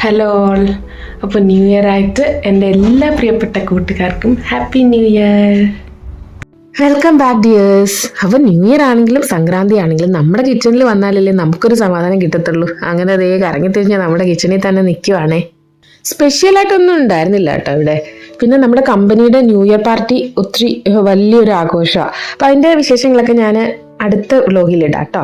Hello all. അപ്പോൾ new year ആയിട്ട് എൻ്റെ എല്ലാ പ്രിയപ്പെട്ട കൂട്ടുകാർക്കും happy new year. Welcome back dears. അപ്പോൾ ന്യൂ ഇയർ ആണെങ്കിലും സംക്രാന്തി ആണെങ്കിലും നമ്മുടെ കിച്ചണിൽ വന്നാലല്ലേ നമുക്കൊരു സമാധാനം കിട്ടത്തുള്ളൂ. അങ്ങനെ അതേ കറങ്ങിത്തിരിഞ്ഞാൽ നമ്മുടെ കിച്ചണിൽ തന്നെ നിൽക്കുവാണേ. സ്പെഷ്യലായിട്ടൊന്നും ഉണ്ടായിരുന്നില്ല കേട്ടോ ഇവിടെ. പിന്നെ നമ്മുടെ കമ്പനിയുടെ ന്യൂ ഇയർ പാർട്ടി ഒത്തിരി വലിയൊരു ആഘോഷമാണ്. അപ്പം അതിൻ്റെ വിശേഷങ്ങളൊക്കെ ഞാൻ അടുത്ത വ്ലോഗിലിടാം കേട്ടോ.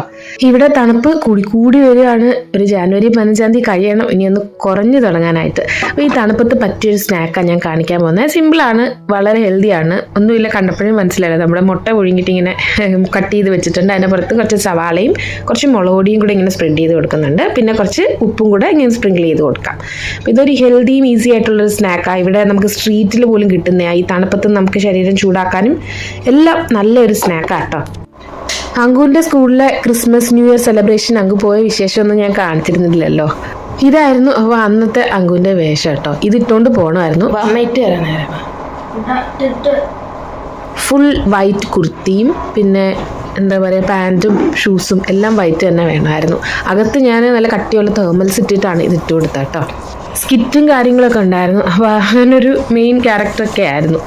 ഇവിടെ തണുപ്പ് കൂടി വരികയാണ്. ഒരു ജാനുവരി 15 കഴിയണം ഇനി ഒന്ന് കുറഞ്ഞു തുടങ്ങാനായിട്ട്. അപ്പോൾ ഈ തണുപ്പത്ത് പറ്റിയൊരു സ്നാക്കാണ് ഞാൻ കാണിക്കാൻ പോകുന്നത്. സിമ്പിളാണ്, വളരെ ഹെൽത്തിയാണ്. ഒന്നുമില്ല, കണ്ടപ്പോഴും മനസ്സിലായത് നമ്മുടെ മുട്ട പുഴുങ്ങിയിട്ട് ഇങ്ങനെ കട്ട് ചെയ്ത് വെച്ചിട്ടുണ്ട്. അതിൻ്റെ പുറത്ത് കുറച്ച് സവാളയും കുറച്ച് മുളക് പൊടിയും കൂടെ ഇങ്ങനെ സ്പ്രെഡ് ചെയ്ത് കൊടുക്കുന്നുണ്ട്. പിന്നെ കുറച്ച് ഉപ്പും കൂടെ ഇങ്ങനെ സ്പ്രിങ്കിൾ ചെയ്ത് കൊടുക്കാം. അപ്പോൾ ഇതൊരു ഹെൽത്തിയും ഈസി ആയിട്ടുള്ളൊരു സ്നാക്കാണ്. ഇവിടെ നമുക്ക് സ്ട്രീറ്റിൽ പോലും കിട്ടുന്നതാണ്. ഈ തണുപ്പത്ത് നമുക്ക് ശരീരം ചൂടാക്കാനും എല്ലാം നല്ലൊരു സ്നാക്കാണ് കേട്ടോ. അങ്കുവിൻ്റെ സ്കൂളിലെ Christmas new year celebration Anku പോയ വിശേഷമൊന്നും ഞാൻ കാണിച്ചിരുന്നില്ലല്ലോ. ഇതായിരുന്നു അപ്പോൾ അന്നത്തെ അങ്കുവിൻ്റെ വേഷം കേട്ടോ. ഇതിട്ടുകൊണ്ട് പോകണമായിരുന്നു. ഫുൾ വൈറ്റ് കുർത്തിയും പിന്നെ എന്താ പറയുക പാൻറ്റും ഷൂസും എല്ലാം വൈറ്റ് തന്നെ വേണമായിരുന്നു. അകത്ത് ഞാൻ നല്ല കട്ടിയുള്ള തേർമൽസ് ഇട്ടിട്ടാണ് ഇതിട്ട് കൊടുത്തത് കേട്ടോ. സ്കിറ്റും കാര്യങ്ങളൊക്കെ ഉണ്ടായിരുന്നു. അപ്പോൾ അങ്ങനൊരു മെയിൻ ക്യാരക്ടറൊക്കെ ആയിരുന്നു.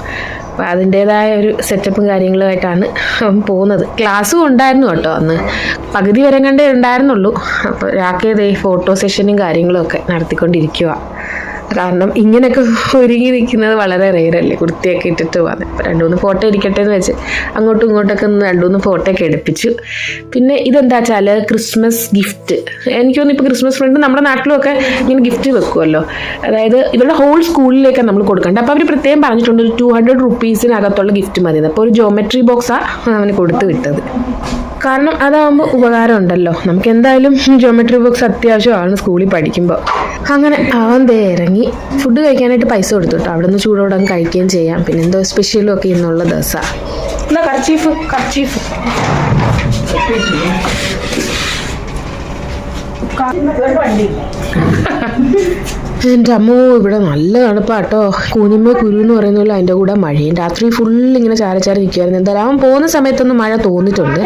അപ്പോൾ അതിൻ്റേതായ ഒരു സെറ്റപ്പും കാര്യങ്ങളുമായിട്ടാണ് പോകുന്നത്. ക്ലാസ്സും ഉണ്ടായിരുന്നു കേട്ടോ. അന്ന് പകുതി വരെ കണ്ടേ ഉണ്ടായിരുന്നുള്ളൂ. അപ്പോൾ രാക്കേതേ ഫോട്ടോ സെഷനും കാര്യങ്ങളും ഒക്കെ നടത്തിക്കൊണ്ടിരിക്കുക. കാരണം ഇങ്ങനെയൊക്കെ ഒരുങ്ങി നിൽക്കുന്നത് വളരെ റെയറല്ലേ, കുർത്തിയൊക്കെ ഇട്ടിട്ട് പോകുന്നത്. അപ്പോൾ 2-3 ഫോട്ടോ ഇരിക്കട്ടെ എന്ന് വെച്ച് അങ്ങോട്ടും ഇങ്ങോട്ടൊക്കെ 2-3 ഫോട്ടോ ഒക്കെ എടുപ്പിച്ചു. പിന്നെ ഇതെന്താ വെച്ചാൽ ക്രിസ്മസ് ഗിഫ്റ്റ്. എനിക്ക് തോന്നുന്നു ഇപ്പോൾ ക്രിസ്മസ് ഫ്രണ്ട് നമ്മുടെ നാട്ടിലുമൊക്കെ ഇങ്ങനെ ഗിഫ്റ്റ് വെക്കുമല്ലോ. അതായത് ഇവരുടെ ഹോൾ സ്കൂളിലേക്കാണ് നമ്മൾ കൊടുക്കേണ്ടത്. അപ്പോൾ അവർ പ്രത്യേകം പറഞ്ഞിട്ടുണ്ട് ഒരു 200 റുപ്പീസിനകത്തുള്ള ഗിഫ്റ്റ് മതി. അപ്പോൾ ഒരു ജോമെട്രി ബോക്സാണ് അവന് കൊടുത്ത് വിട്ടത്. കാരണം അതാകുമ്പോൾ ഉപകാരം ഉണ്ടല്ലോ. നമുക്ക് എന്തായാലും ജോമെട്രി ബോക്സ് അത്യാവശ്യമാണ് സ്കൂളിൽ പഠിക്കുമ്പോൾ. അങ്ങനെ അവൻ ദേ ഇറങ്ങി. ഫുഡ് കഴിക്കാനായിട്ട് പൈസ കൊടുത്തു കേട്ടോ. അവിടെ നിന്ന് ചൂടോടെ കഴിക്കുകയും ചെയ്യാം. പിന്നെ എന്തോ സ്പെഷ്യലും ഒക്കെ ഇന്നുള്ള ദിവസമാണ്. എന്താ കർച്ചീഫ് എൻ്റെ അമ്മോ, ഇവിടെ നല്ല തണുപ്പാട്ടോ. കൂനിമേ കുരു എന്ന് പറയുന്ന പോലെ അതിൻ്റെ കൂടെ മഴയും. രാത്രി ഫുൾ ഇങ്ങനെ ചാരി നിൽക്കുമായിരുന്നു. എന്തായാലും അവൻ പോകുന്ന സമയത്തൊന്നും മഴ തോന്നിട്ടുണ്ട്.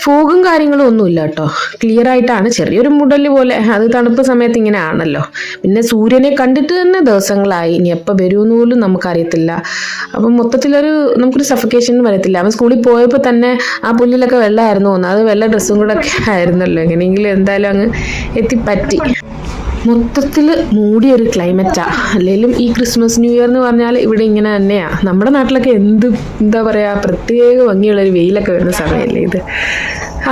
ഫോഗും കാര്യങ്ങളും ഒന്നുമില്ല കേട്ടോ. ക്ലിയർ ആയിട്ടാണ്. ചെറിയൊരു മുടല് പോലെ. അത് തണുപ്പ് സമയത്ത് ഇങ്ങനെ ആണല്ലോ. പിന്നെ സൂര്യനെ കണ്ടിട്ട് തന്നെ ദിവസങ്ങളായി. ഇനി എപ്പോൾ വരുമെന്ന് പോലും നമുക്കറിയത്തില്ല. അപ്പം മൊത്തത്തിലൊരു നമുക്കൊരു സഫക്കേഷൻ വരത്തില്ല. അവൻ സ്കൂളിൽ പോയപ്പോൾ തന്നെ ആ പുല്ലിലൊക്കെ വെള്ളമായിരുന്നു തോന്നുന്നു. അത് വെള്ള ഡ്രസ്സും കൂടെ ഒക്കെ ആയിരുന്നല്ലോ. എങ്ങനെയെങ്കിലും എന്തായാലും അങ്ങ് എത്തിപ്പറ്റി. മൊത്തത്തിൽ മൂടിയൊരു ക്ലൈമറ്റാണ്. അല്ലെങ്കിലും ഈ ക്രിസ്മസ് ന്യൂ ഇയർ എന്ന് പറഞ്ഞാൽ ഇവിടെ ഇങ്ങനെ തന്നെയാണ്. നമ്മുടെ നാട്ടിലൊക്കെ എന്താ പറയുക, പ്രത്യേക ഭംഗിയുള്ളൊരു വെയിലൊക്കെ വരുന്ന സമയമല്ലേ ഇത്.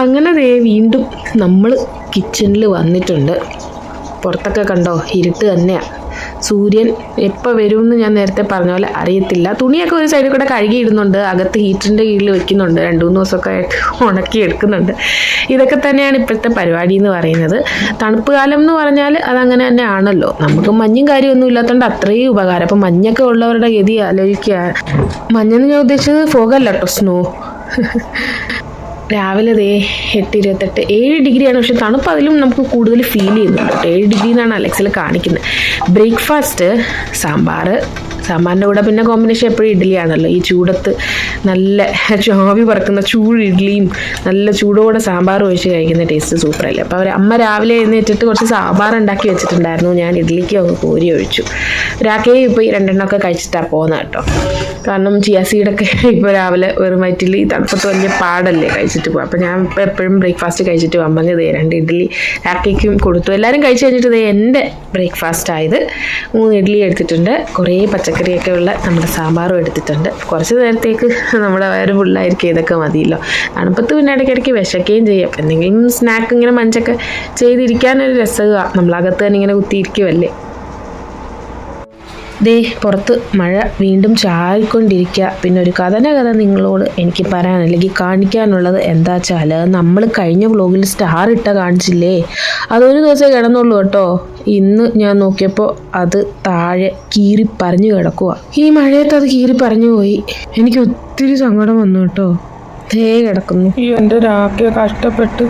അങ്ങനെ വീണ്ടും നമ്മൾ കിച്ചണിൽ വന്നിട്ടുണ്ട്. പുറത്തൊക്കെ കണ്ടോ, ഇരുട്ട് തന്നെയാണ്. സൂര്യൻ എപ്പോൾ വരുമെന്ന് ഞാൻ നേരത്തെ പറഞ്ഞ പോലെ അറിയത്തില്ല. തുണിയൊക്കെ ഒരു സൈഡിൽ കൂടെ കഴുകിയിടുന്നുണ്ട്. അകത്ത് ഹീറ്ററിൻ്റെ കീഴിൽ വെക്കുന്നുണ്ട്. 2-3 ദിവസമൊക്കെ ആയിട്ട് ഉണക്കി എടുക്കുന്നുണ്ട്. ഇതൊക്കെ തന്നെയാണ് ഇപ്പോഴത്തെ പരിപാടി എന്ന് പറയുന്നത്. തണുപ്പ് കാലം എന്ന് പറഞ്ഞാൽ അതങ്ങനെ തന്നെ ആണല്ലോ. നമുക്ക് മഞ്ഞും കാര്യമൊന്നും ഇല്ലാത്തതുകൊണ്ട് അത്രയും ഉപകാരം. അപ്പം മഞ്ഞൊക്കെ ഉള്ളവരുടെ ഗതി ആലോചിക്കുക. മഞ്ഞെന്ന് ഞാൻ ഉദ്ദേശിച്ചത് ഫോഗല്ല കേട്ടോ, സ്നോ. രാവിലെ 8:28, 7 ഡിഗ്രിയാണ്. പക്ഷെ തണുപ്പ് അതിലും നമുക്ക് കൂടുതൽ ഫീൽ ചെയ്യുന്നുണ്ട് കേട്ടോ. 7 ഡിഗ്രി എന്നാണ് അലക്സിൽ കാണിക്കുന്നത്. ബ്രേക്ക്ഫാസ്റ്റ് സാമ്പാറിൻ്റെ കൂടെ പിന്നെ കോമ്പിനേഷൻ എപ്പോഴും ഇഡ്ഡലിയാണല്ലോ. ഈ ചൂടത്ത് നല്ല ആവി പറക്കുന്ന ചൂട് ഇഡ്ഡലിയും നല്ല ചൂടോടെ സാമ്പാർ ഒഴിച്ച് കഴിക്കുന്ന ടേസ്റ്റ് സൂപ്പറല്ലേ. അപ്പോൾ അമ്മ രാവിലെ എഴുന്നേറ്റിട്ട് കുറച്ച് സാമ്പാർ ഉണ്ടാക്കി വെച്ചിട്ടുണ്ടായിരുന്നു. ഞാൻ ഇഡ്ഡലിക്ക് ഒന്ന് കോരി ഒഴിച്ചു. ഒരാൾക്കേ ഇപ്പോൾ ഈ 2 എണ്ണമൊക്കെ കഴിച്ചിട്ടാണ് പോകുന്നത് കേട്ടോ. കാരണം ചിയ സീഡൊക്കെ ഇപ്പോൾ രാവിലെ വെറും വയറ്റിൽ ഈ തണുപ്പത്ത് വലിയ പാടല്ലേ കഴിച്ചിട്ട് പോകും. അപ്പോൾ ഞാൻ എപ്പോഴും ബ്രേക്ക്ഫാസ്റ്റ് കഴിച്ചിട്ട് അമ്മ 2 ഇഡ്ഡലി രാക്കേക്കും കൊടുത്തു. എല്ലാവരും കഴിച്ച് കഴിഞ്ഞിട്ട് എൻ്റെ ബ്രേക്ക്ഫാസ്റ്റ് ആയത് 3 ഇഡ്ഡലി എടുത്തിട്ടുണ്ട്. കുറേ പച്ചക്കറിയൊക്കെ ഉള്ള നമ്മുടെ സാമ്പാറും എടുത്തിട്ടുണ്ട്. കുറച്ച് നേരത്തേക്ക് നമ്മുടെ വയറ് ഫുള്ളായിരിക്കും. ഇതൊക്കെ മതിയല്ലോ. തണുപ്പത്ത് പിന്നെ ഇടയ്ക്കിടയ്ക്ക് വിശക്കുകയും ചെയ്യാം. എന്തെങ്കിലും സ്നാക്ക് ഇങ്ങനെ മഞ്ചൊക്കെ ചെയ്തിരിക്കാനൊരു രസമാണ്. നമ്മളകത്ത് തന്നെ ഇങ്ങനെ കുത്തിയിരിക്കുമല്ലേ. പുറത്ത് മഴ വീണ്ടും ചാരിക്കൊണ്ടിരിക്കുക. പിന്നെ ഒരു കഥ നിങ്ങളോട് എനിക്ക് പറയാൻ അല്ലെങ്കിൽ കാണിക്കാനുള്ളത് എന്താ വെച്ചാൽ, നമ്മൾ കഴിഞ്ഞ വ്ലോഗിൽ സ്റ്റാർ കാണിച്ചില്ലേ, അതൊരു ദിവസം കിടന്നുള്ളൂ കേട്ടോ. ഇന്ന് ഞാൻ നോക്കിയപ്പോൾ അത് താഴെ കീറി പറഞ്ഞു കിടക്കുക. ഈ മഴയത്ത് അത് കീറി പറഞ്ഞു പോയി. എനിക്ക് ഒത്തിരി സങ്കടം വന്നു കേട്ടോ. കിടക്കുന്നു. ഈ എൻ്റെ രാഖിയെ കഷ്ടപ്പെട്ട്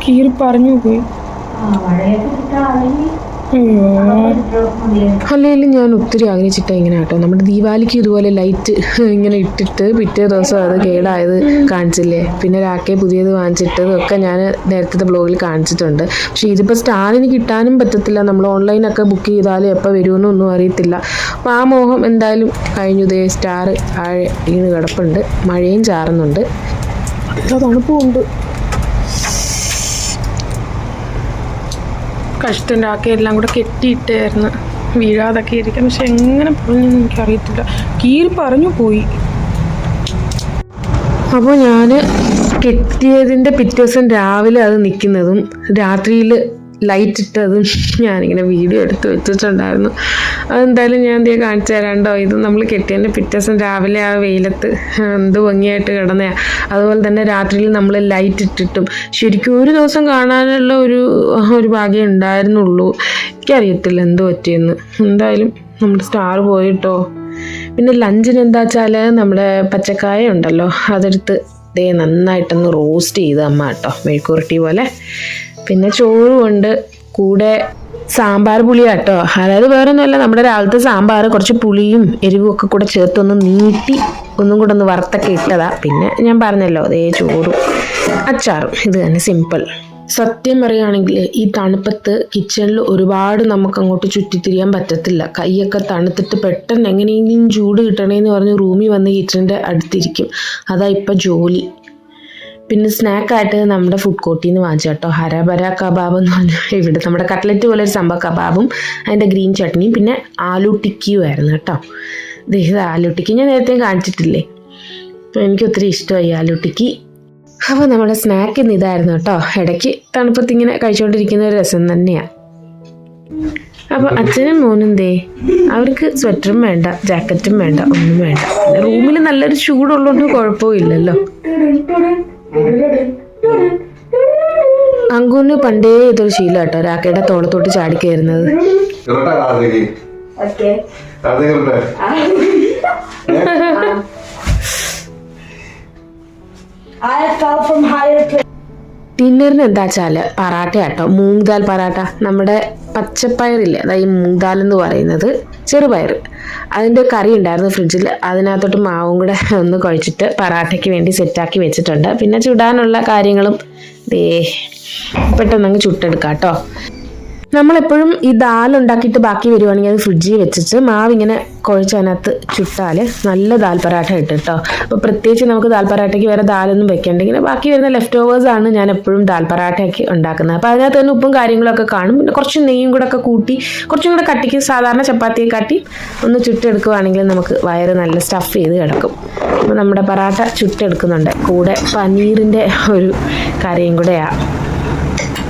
കീറി പറഞ്ഞു പോയി. അല്ലെങ്കിലും ഞാൻ ഒത്തിരി ആഗ്രഹിച്ചിട്ടാണ് ഇങ്ങനെ കേട്ടോ. നമ്മുടെ ദീപാവലിക്ക് ഇതുപോലെ ലൈറ്റ് ഇങ്ങനെ ഇട്ടിട്ട് പിറ്റേ ദിവസം അത് കേടായത് കാണിച്ചില്ലേ. പിന്നെ രാക്കെ പുതിയത് വാങ്ങിച്ചിട്ടതൊക്കെ ഞാൻ നേരത്തെ ബ്ലോഗിൽ കാണിച്ചിട്ടുണ്ട്. പക്ഷേ ഇതിപ്പോൾ സ്റ്റാറിന് കിട്ടാനും പറ്റത്തില്ല. നമ്മൾ ഓൺലൈനൊക്കെ ബുക്ക് ചെയ്താലും എപ്പോൾ വരുമെന്നൊന്നും അറിയത്തില്ല. അപ്പോൾ ആ മോഹം എന്തായാലും കഴിഞ്ഞു. ദേ സ്റ്റാർ താഴെ വീണ് കിടപ്പുണ്ട്. മഴയും ചാറുന്നുണ്ട്, തണുപ്പുമുണ്ട്. കഷ്ടം രാക്കെ എല്ലാം കൂടെ കെട്ടിയിട്ടായിരുന്നു വീഴാതൊക്കെ ഇരിക്കാം. പക്ഷെ എങ്ങനെ പോയെന്ന് എനിക്കറിയത്തില്ല. കീറി പറഞ്ഞു പോയി. അപ്പോൾ ഞാൻ കെട്ടിയതിൻ്റെ പിറ്റേ ദിവസം രാവിലെ അത് നിൽക്കുന്നതും രാത്രിയിൽ ലൈറ്റ് ഇട്ടതും ഞാനിങ്ങനെ വീഡിയോ എടുത്ത് വെച്ചിട്ടുണ്ടായിരുന്നു. അതെന്തായാലും ഞാൻ എന്തെങ്കിലും കാണിച്ചു തരാണ്ടോ. ഇത് നമ്മൾ കെട്ടിയതിൻ്റെ പിറ്റേ ദിവസം രാവിലെ ആ വെയിലത്ത് എന്ത് ഭംഗിയായിട്ട് കിടന്നതാണ്. അതുപോലെ തന്നെ രാത്രിയിൽ നമ്മൾ ലൈറ്റ് ഇട്ടിട്ടും ശരിക്കും ഒരു ദിവസം കാണാനുള്ള ഒരു ഭാഗ്യം ഉണ്ടായിരുന്നുള്ളൂ. എനിക്കറിയത്തില്ല എന്ത് പറ്റിയെന്ന്. എന്തായാലും നമ്മുടെ സ്റ്റാർ പോയിട്ടോ. പിന്നെ ലഞ്ചിന് എന്താ വെച്ചാൽ നമ്മുടെ പച്ചക്കായ ഉണ്ടല്ലോ, അതെടുത്ത് ദേ നന്നായിട്ടൊന്ന് റോസ്റ്റ് ചെയ്ത് അമ്മ കേട്ടോ, മെഴുക്കുരുട്ടി പോലെ. പിന്നെ ചോറും ഉണ്ട്, കൂടെ സാമ്പാർ പുളിയാട്ടോ. അതായത് വേറെ ഒന്നുമല്ല, നമ്മുടെ രാവിലത്തെ സാമ്പാർ കുറച്ച് പുളിയും എരിവും ഒക്കെ കൂടെ ചേർത്തൊന്ന് നീട്ടി ഒന്നും കൂടെ ഒന്ന് വറുത്തൊക്കെ ഇട്ടതാ. പിന്നെ ഞാൻ പറഞ്ഞല്ലോ അതേ ചോറും അച്ചാറും, ഇത് തന്നെ സിമ്പിൾ. സത്യം പറയുകയാണെങ്കിൽ ഈ തണുപ്പത്ത് കിച്ചണിൽ ഒരുപാട് നമുക്ക് അങ്ങോട്ട് ചുറ്റിത്തിരിയാൻ പറ്റത്തില്ല. കൈയൊക്കെ തണുത്തിട്ട് പെട്ടെന്ന് എങ്ങനെയെങ്കിലും ചൂട് കിട്ടണേന്ന് പറഞ്ഞ് റൂമിൽ വന്ന് കിച്ചണിൻ്റെ അടുത്തിരിക്കും. അതാ ഇപ്പം ജോലി. പിന്നെ സ്നാക്കായിട്ട് നമ്മുടെ ഫുഡ് കോർട്ടിൽ നിന്ന് വാങ്ങിച്ചു കേട്ടോ, ഹരബര കബാബ് എന്ന് പറഞ്ഞാൽ ഇവിടെ നമ്മുടെ കട്ട്ലറ്റ് പോലെ ഒരു സംഭവം കബാബും അതിൻ്റെ ഗ്രീൻ ചട്നിയും പിന്നെ ആലു ടിക്കിയും ആയിരുന്നു കേട്ടോ. ഇത് ആലു ടിക്കി ഞാൻ നേരത്തെ കാണിച്ചിട്ടില്ലേ. അപ്പോൾ എനിക്ക് ഒത്തിരി ഇഷ്ടമായി ആലു ടിക്കി. അപ്പോൾ നമ്മുടെ സ്നാക്ക് ഇന്ന് ഇതായിരുന്നു കേട്ടോ. ഇടയ്ക്ക് തണുപ്പത്ത് ഇങ്ങനെ കഴിച്ചുകൊണ്ടിരിക്കുന്ന ഒരു രസം തന്നെയാണ്. അപ്പോൾ അച്ഛനും മോനും ദേ അവർക്ക് സ്വെറ്ററും വേണ്ട, ജാക്കറ്റും വേണ്ട, ഒന്നും വേണ്ട. പിന്നെ റൂമിൽ നല്ലൊരു ചൂടുള്ളതുകൊണ്ട് കുഴപ്പമില്ലല്ലോ. അങ്കുന് പണ്ടേ ഇതൊരു ശീലം കേട്ടോ, രാക്കയുടെ തോളത്തോട്ട് ചാടിക്കയറുന്നത്. ഡിന്നറിന് എന്താ വെച്ചാല് പറാട്ട കേട്ടോ, മൂങ് ദാൽ പറാട്ട. നമ്മുടെ പച്ചപ്പയറില്ലേ, അതായത് ഈ മൂങ് ദാൽ എന്ന് പറയുന്നത് ചെറുപയർ, അതിൻ്റെ കറി ഉണ്ടായിരുന്നു ഫ്രിഡ്ജിൽ. അതിനകത്തോട്ട് മാവും കൂടെ ഒന്ന് കുഴച്ചിട്ട് പറാട്ടയ്ക്ക് വേണ്ടി സെറ്റാക്കി വെച്ചിട്ടുണ്ട്. പിന്നെ ചുടാനുള്ള കാര്യങ്ങളും പെട്ടെന്നങ്ങ് ചുട്ടെടുക്കാം കേട്ടോ. നമ്മളെപ്പോഴും ഈ ദാൽ ഉണ്ടാക്കിയിട്ട് ബാക്കി വരുവാണെങ്കിൽ അത് ഫ്രിഡ്ജിൽ വെച്ചിട്ട് മാവിങ്ങനെ കുഴച്ചതിനകത്ത് ചുട്ടാൽ നല്ല ദാൽ പറാട്ട കിട്ടും കേട്ടോ. അപ്പോൾ പ്രത്യേകിച്ച് നമുക്ക് ദാൽ പറാട്ടയ്ക്ക് വേറെ ദാലൊന്നും വെക്കേണ്ടെങ്കിൽ ബാക്കി വരുന്ന ലെഫ്റ്റ് ഓവേഴ്സാണ് ഞാൻ എപ്പോഴും ദാൽ പറാട്ടയ്ക്ക് ഉണ്ടാക്കുന്നത്. അപ്പോൾ അതിനകത്ത് തന്നെ ഉപ്പും കാര്യങ്ങളൊക്കെ കാണും. പിന്നെ കുറച്ച് നെയ്യും കൂടെ ഒക്കെ കൂട്ടി കുറച്ചും കൂടെ കട്ടിക്ക് സാധാരണ ചപ്പാത്തിയെ കാട്ടി ഒന്ന് ചുട്ടെടുക്കുകയാണെങ്കിൽ നമുക്ക് വയറ് നല്ല സ്റ്റഫ് ചെയ്ത് കിടക്കും. അപ്പോൾ നമ്മുടെ പറാട്ട ചുട്ടെടുക്കുന്നുണ്ട്. കൂടെ പനീറിൻ്റെ ഒരു കറിയും കൂടെയാണ്.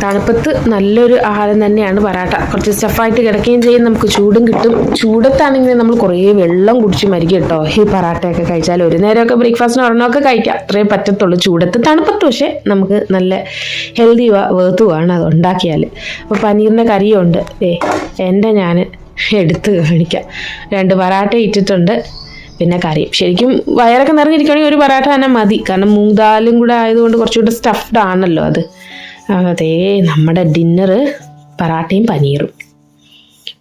തണുപ്പത്ത് നല്ലൊരു ആഹാരം തന്നെയാണ് പറാട്ട. കുറച്ച് സ്റ്റഫായിട്ട് കിടക്കുകയും ചെയ്യും, നമുക്ക് ചൂടും കിട്ടും. ചൂടത്താണെങ്കിൽ നമ്മൾ കുറേ വെള്ളം കുടിച്ച് മരിക്കും കേട്ടോ. ഈ പറാട്ടയൊക്കെ കഴിച്ചാൽ ഒരു നേരമൊക്കെ ബ്രേക്ക്ഫാസ്റ്റിന് ഒരെണ്ണമൊക്കെ കഴിക്കാം, അത്രേ പറ്റത്തുള്ളൂ ചൂടത്ത്. തണുപ്പത്ത് പക്ഷേ നമുക്ക് നല്ല ഹെൽത്തി വേർത്തുമാണ് അത് ഉണ്ടാക്കിയാൽ. അപ്പോൾ പനീറിൻ്റെ കറിയുണ്ട്, എൻ്റെ ഞാൻ എടുത്ത് കാണിക്കാം. 2 പറാട്ട ഇട്ടിട്ടുണ്ട്, പിന്നെ കറി. ശരിക്കും വയറൊക്കെ നിറഞ്ഞിരിക്കുകയാണെങ്കിൽ ഒരു പറാട്ട തന്നെ മതി, കാരണം മൂങ് ദാലും കൂടെ ആയതുകൊണ്ട് കുറച്ചുകൂടെ സ്റ്റഫ്ഡ് ആണല്ലോ അത്. അതേ നമ്മുടെ ഡിന്നറ് പറാട്ടയും പനീറും.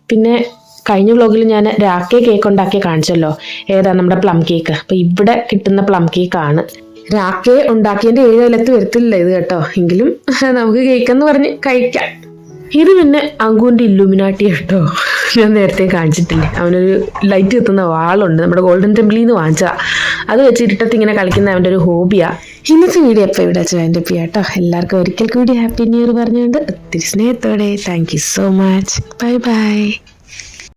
പിന്നെ കഴിഞ്ഞ വ്ലോഗിൽ ഞാൻ രാക്കെ കേക്ക് ഉണ്ടാക്കി കാണിച്ചല്ലോ, ഏതാ നമ്മുടെ പ്ലം കേക്ക്. അപ്പോൾ ഇവിടെ കിട്ടുന്ന പ്ലം കേക്കാണ്. രാക്കെ ഉണ്ടാക്കിയതിൻ്റെ 7 ഇലത്ത് വരത്തില്ല ഇത് കേട്ടോ, എങ്കിലും നമുക്ക് കേക്കെന്ന് പറഞ്ഞ് കഴിക്കാം. ഇത് പിന്നെ അങ്കുവിൻ്റെ ഇല്ലുമിനാട്ടി കേട്ടോ, ഞാൻ നേരത്തെ കാണിച്ചിട്ടില്ലേ. അവനൊരു ലൈറ്റ് കത്തുന്ന വാളുണ്ട്, നമ്മുടെ ഗോൾഡൻ ടെമ്പിളിൽ നിന്ന് വാങ്ങിച്ചതാണ്. അത് വെച്ച് ഇരുട്ടത്ത് ഇങ്ങനെ കളിക്കുന്ന അവൻ്റെ ഒരു ഹോബിയാണ്. ഇന്നത്തെ വീഡിയോ എപ്പോൾ ഇവിടെ വെച്ചാൽ എൻ്റെ കേട്ടോ. എല്ലാവർക്കും ഒരിക്കൽ കൂടി ഹാപ്പി ന്യൂ ഇയർ പറഞ്ഞുകൊണ്ട് ഒത്തിരി സ്നേഹത്തോടെ thank you so much. Bye bye.